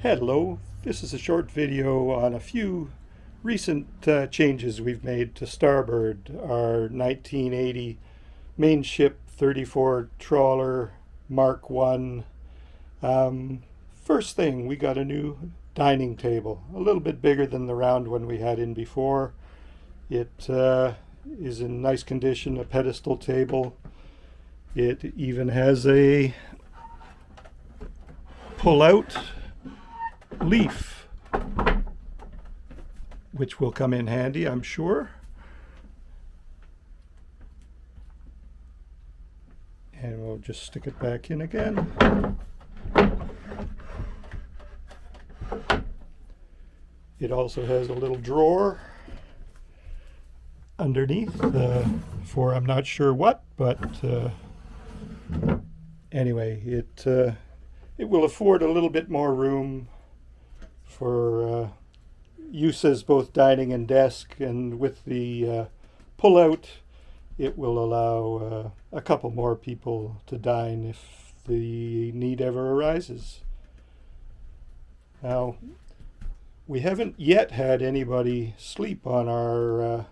Hello, this is a short video on a few recent changes we've made to Starbird, our 1980 Mainship 34 trawler Mark 1. First thing, we got a new dining table, a little bit bigger than the round one we had in before. It is in nice condition, a pedestal table. It even has a pull-out leaf, which will come in handy, I'm sure. And we'll just stick it back in again. It also has a little drawer underneath for I'm not sure what, but anyway, it will afford a little bit more room for use as both dining and desk, and with the pull-out, it will allow a couple more people to dine if the need ever arises. Now, we haven't yet had anybody sleep on our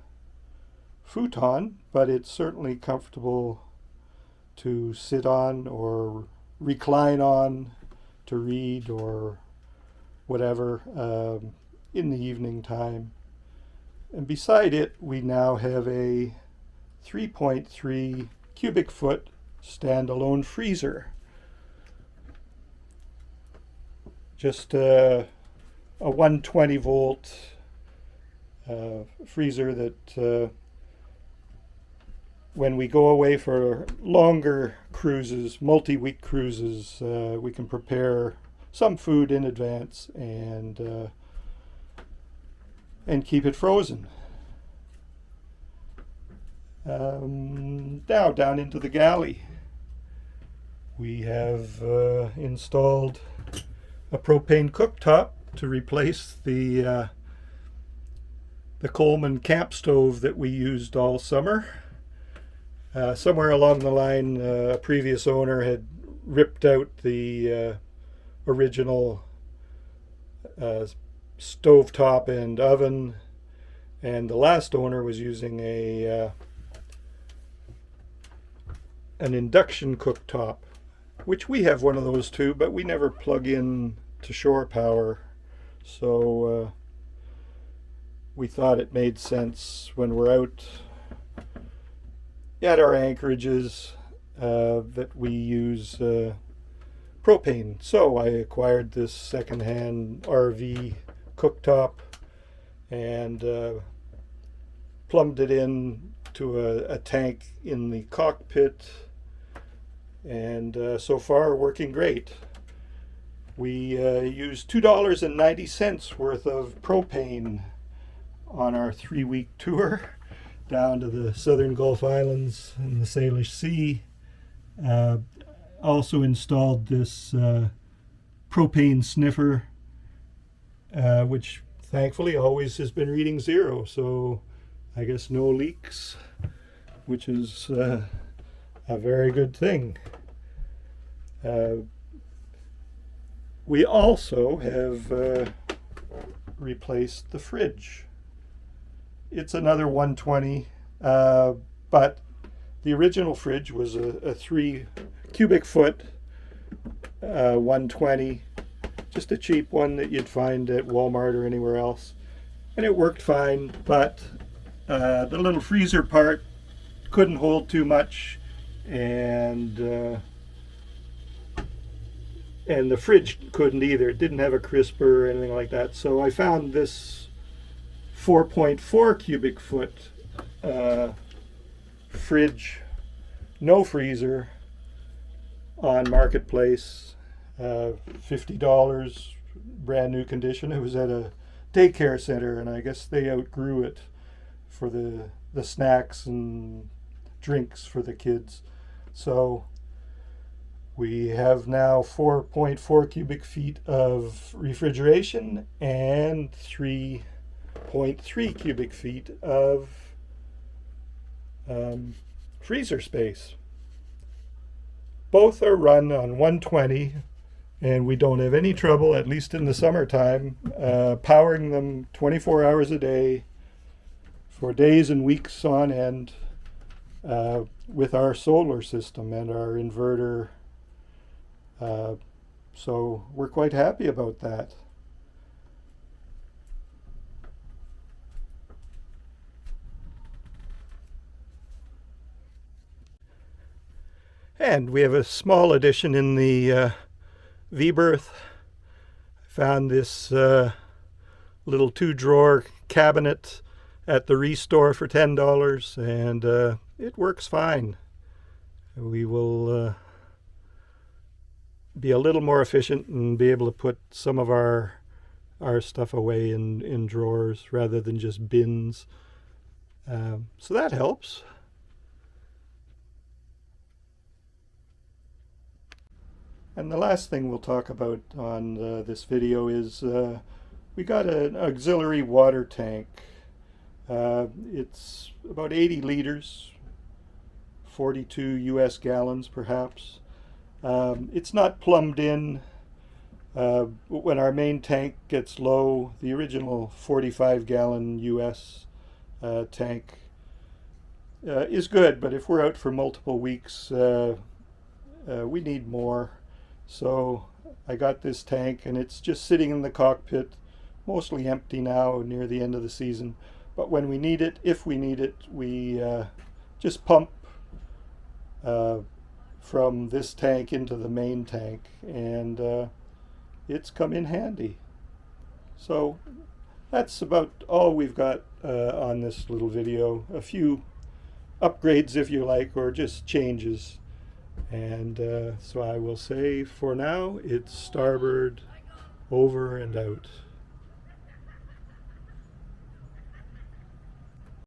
futon, but it's certainly comfortable to sit on or recline on to read or whatever in the evening time. And beside it, we now have a 3.3 cubic foot standalone freezer. Just a 120 volt freezer that when we go away for longer cruises, multi-week cruises, we can prepare some food in advance and keep it frozen. Now down into the galley, we have installed a propane cooktop to replace the Coleman camp stove that we used all summer. Somewhere along the line, a previous owner had ripped out the original stovetop and oven, and the last owner was using an induction cooktop, which we have one of those too, but we never plug in to shore power, so we thought it made sense when we're out at our anchorages that we use propane. So I acquired this secondhand RV cooktop and plumbed it in to a tank in the cockpit, and so far working great. We used $2.90 worth of propane on our 3-week tour down to the southern Gulf Islands and the Salish Sea. Also installed this Propane Sniffer, which thankfully always has been reading 0, so I guess no leaks, which is a very good thing. We also have replaced the fridge. It's another 120, but the original fridge was a 3 cubic foot 120, just a cheap one that you'd find at Walmart or anywhere else, and it worked fine, but the little freezer part couldn't hold too much, and the fridge couldn't either. It didn't have a crisper or anything like that, so I found this 4.4 cubic foot fridge, no freezer, on Marketplace, $50, brand new condition. It was at a daycare center, and I guess they outgrew it for the snacks and drinks for the kids. So we have now 4.4 cubic feet of refrigeration and 3.3 cubic feet of freezer space. Both are run on 120 and we don't have any trouble, at least in the summertime, powering them 24 hours a day for days and weeks on end with our solar system and our inverter. So we're quite happy about that. And we have a small addition in the V-berth. I found this little 2-drawer cabinet at the Restore for $10, and it works fine. We will be a little more efficient and be able to put some of our stuff away in drawers rather than just bins. So that helps. And the last thing we'll talk about on this video is we got an auxiliary water tank. It's about 80 liters, 42 US gallons perhaps. It's not plumbed in. When our main tank gets low, the original 45-gallon US tank is good, but if we're out for multiple weeks, we need more. So I got this tank, and it's just sitting in the cockpit, mostly empty now near the end of the season. But when we need it, if we need it, we just pump from this tank into the main tank, and it's come in handy. So that's about all we've got on this little video. A few upgrades, if you like, or just changes. And so I will say for now, it's Starbird over and out.